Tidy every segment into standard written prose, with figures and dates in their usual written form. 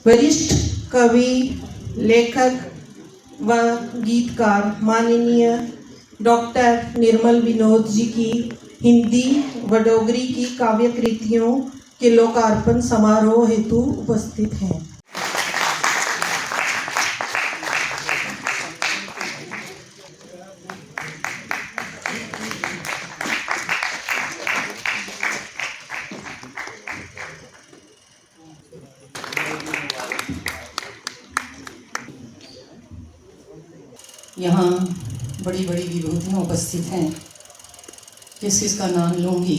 वरिष्ठ कवि, लेखक व गीतकार माननीय डॉक्टर निर्मल विनोद जी की हिंदी व डोगरी की काव्य कृतियों के लोकार्पण समारोह हेतु उपस्थित हैं। यहाँ बड़ी बड़ी विभूतियाँ उपस्थित हैं। किस किस का नाम लूँगी,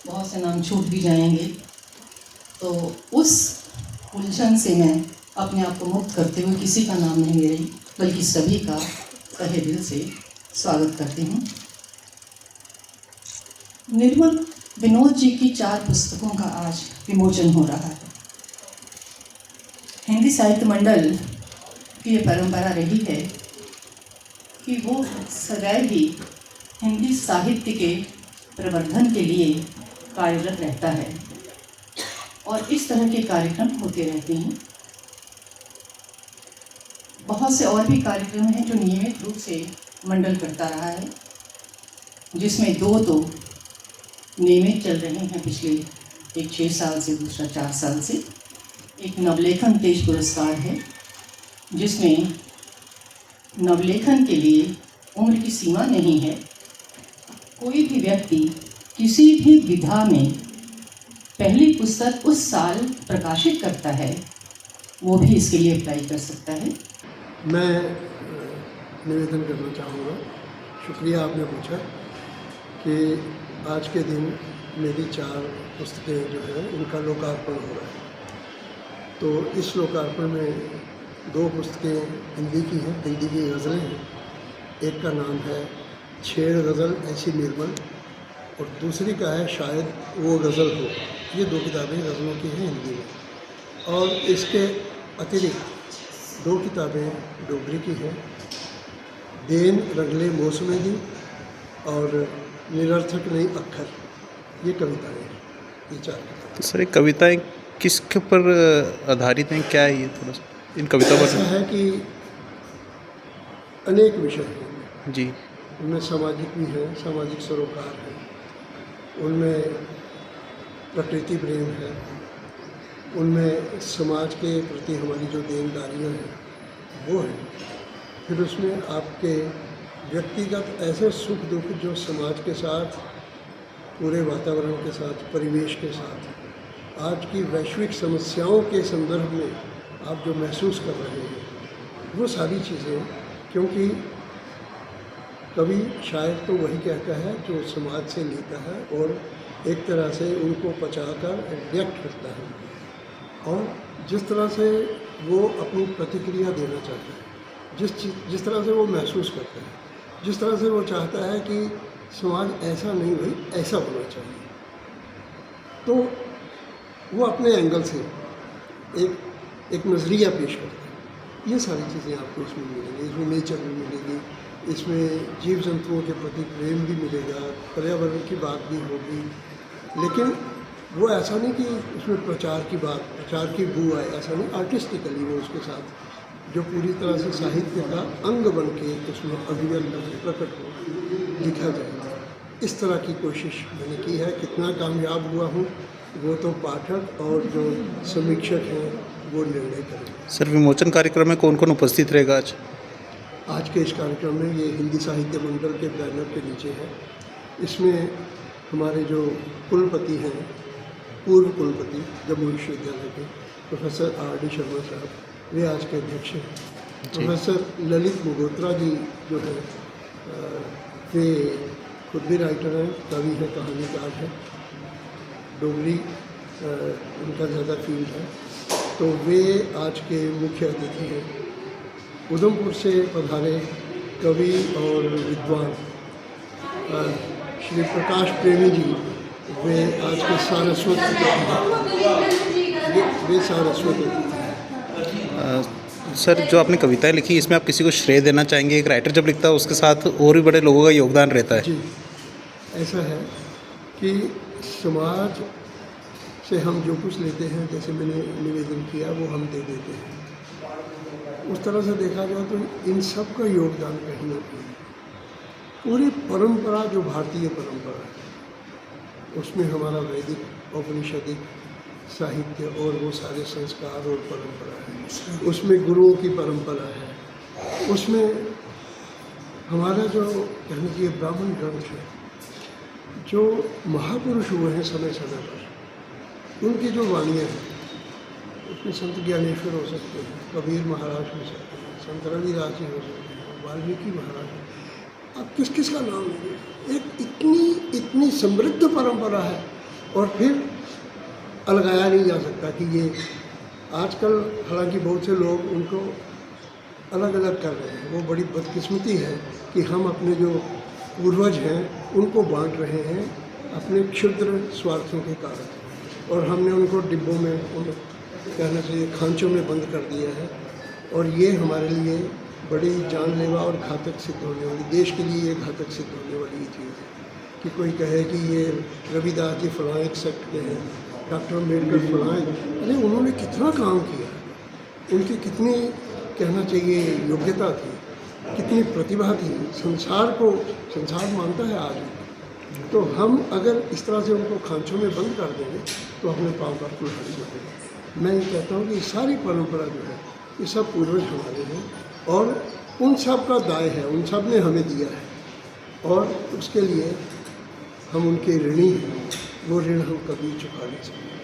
बहुत से नाम छूट भी जाएंगे, तो उस उलझन से मैं अपने आप को मुक्त करते हुए किसी का नाम नहीं ले रही, बल्कि सभी का तहे दिल से स्वागत करती हूँ। निर्मल विनोद जी की 4 पुस्तकों का आज विमोचन हो रहा है। हिंदी साहित्य मंडल की ये परंपरा रही है कि वो सदैव ही हिंदी साहित्य के प्रवर्धन के लिए कार्यरत रहता है और इस तरह के कार्यक्रम होते रहते हैं। बहुत से और भी कार्यक्रम हैं जो नियमित रूप से मंडल करता रहा है, जिसमें 2 तो नियमित चल रहे हैं पिछले एक 6 साल से, दूसरा 4 साल से। एक नवलेखन तेज पुरस्कार है, जिसमें नवलेखन के लिए उम्र की सीमा नहीं है। कोई भी व्यक्ति किसी भी विधा में पहली पुस्तक उस साल प्रकाशित करता है, वो भी इसके लिए अप्लाई कर सकता है। मैं निवेदन करना चाहूँगा, शुक्रिया आपने पूछा कि आज के दिन मेरी 4 पुस्तकें जो है उनका लोकार्पण हो रहा है। तो इस लोकार्पण में 2 पुस्तकें हिंदी की हैं, हिंदी की गज़लें हैं। एक का नाम है छेड़ गज़ल ऐसी निर्मल और दूसरी का है शायद वो गज़ल हो। ये 2 किताबें गज़लों की हैं हिंदी में। और इसके अतिरिक्त 2 किताबें डोगरी की हैं, देन रगले मौसमे दी और निरर्थक नहीं अक्खर, ये कविताएँ हैं, ये 4 किताबें। सर, ये कविताएँ किसके ऊपर आधारित हैं, क्या है ये थोड़ा सा इन कविताओं पर? ऐसा है कि अनेक विषय हैं जी। उनमें सामाजिक भी हैं, सामाजिक सरोकार है, उनमें प्रकृति प्रेम है, उनमें समाज के प्रति हमारी जो देनदारियाँ हैं वो है। फिर उसमें आपके व्यक्तिगत ऐसे सुख दुख जो समाज के साथ, पूरे वातावरण के साथ, परिवेश के साथ, आज की वैश्विक समस्याओं के संदर्भ में आप जो महसूस कर रहे हैं, वो सारी चीज़ें, क्योंकि कवि शायर तो वही कहता है जो समाज से लेता है और एक तरह से उनको पचाकर व्यक्त करता है और जिस तरह से वो अपनी प्रतिक्रिया देना चाहता है, जिस तरह से वो महसूस करता है, जिस तरह से वो चाहता है कि समाज ऐसा नहीं भाई ऐसा होना चाहिए, तो वो अपने एंगल से एक नज़रिया पेश करता है। ये सारी चीज़ें आपको इसमें मिलेंगी। इसमें नेचर भी मिलेगी, इसमें जीव जंतुओं के प्रति प्रेम भी मिलेगा, पर्यावरण की बात भी होगी, लेकिन वो ऐसा नहीं कि उसमें प्रचार की बू आए, ऐसा नहीं। आर्टिस्टिकली वो उसके साथ जो पूरी तरह से साहित्य का अंग बन के उसमें अभिव्यक्त प्रकट हो, लिखा जाए, इस तरह की कोशिश मैंने की है। कितना कामयाब हुआ हूँ वो तो पाठक और जो समीक्षक हैं वो निर्णय करेंगे। सर, विमोचन कार्यक्रम में कौन कौन उपस्थित रहेगा आज? आज के इस कार्यक्रम में ये हिंदी साहित्य मंडल के बैनर के नीचे है। इसमें हमारे जो कुलपति हैं, पूर्व कुलपति जम्मू विश्वविद्यालय के प्रोफेसर R.D. शर्मा साहब, वे आज के अध्यक्ष हैं। प्रोफेसर ललित मुगोत्रा जी जो है वे खुद भी राइटर हैं, कवि हैं, कहानीकार हैं, डोगरी उनका ज़्यादा फील्ड है, तो वे आज के मुख्य अतिथि हैं। उधमपुर से पधारे कवि और विद्वान श्री प्रकाश प्रेमी जी, वे आज के सारस्वत वे सारस्वत अतिथि हैं। सर, जो आपने कविताएं लिखी, इसमें आप किसी को श्रेय देना चाहेंगे? एक राइटर जब लिखता है उसके साथ और भी बड़े लोगों का योगदान रहता है। जी, ऐसा है कि समाज से हम जो कुछ लेते हैं, जैसे मैंने निवेदन किया, वो हम दे देते हैं। उस तरह से देखा जाए तो इन सब का योगदान कहीं ना कहीं पूरी परंपरा, जो भारतीय परंपरा है, उसमें हमारा वैदिक औपनिषदिक साहित्य और वो सारे संस्कार और परंपरा है, उसमें गुरुओं की परंपरा है, उसमें हमारा जो कहना चाहिए ब्राह्मण ग्रंथ है, जो महापुरुष हुए हैं समय समय पर, उनकी जो वाणियाँ हैं, उसमें संत ज्ञानेश्वर हो सकते हैं, कबीर महाराज हो सकते हैं, संत रविदास जी हो सकते हैं, वाल्मीकि महाराज, आप किस किस का नाम लेंगे। एक इतनी समृद्ध परंपरा है, और फिर अलगाया नहीं जा सकता कि ये आजकल हालांकि बहुत से लोग उनको अलग अलग कर रहे हैं। वो बड़ी बदकिस्मती है कि हम अपने जो पूर्वज हैं उनको बांट रहे हैं अपने क्षुद्र स्वार्थों के कारण, और हमने उनको डिब्बों में, कहना चाहिए खांचों में बंद कर दिया है। और ये हमारे लिए बड़ी जानलेवा और घातक सिद्ध होने वाली, देश के लिए ये घातक सिद्ध होने वाली चीज़ है कि कोई कहे कि ये रविदास जी फलां एक सेक्ट के हैं, डॉक्टर अम्बेडकर फलां, अरे उन्होंने कितना काम किया, उनकी कितनी कहना चाहिए योग्यता थी, कितनी प्रतिभा थी, संसार मानता है आज। तो हम अगर इस तरह से उनको खांचों में बंद कर देंगे तो अपने पाँव पर कुल्हाड़ी मारेंगे। मैं ये कहता हूँ कि सारी परंपरा जो है, ये सब पूर्वज हमारे हैं, और उन सब का दाय है, उन सब ने हमें दिया है, और उसके लिए हम उनके ऋणी हैं। वो ऋण हम कभी चुका नहीं सकते।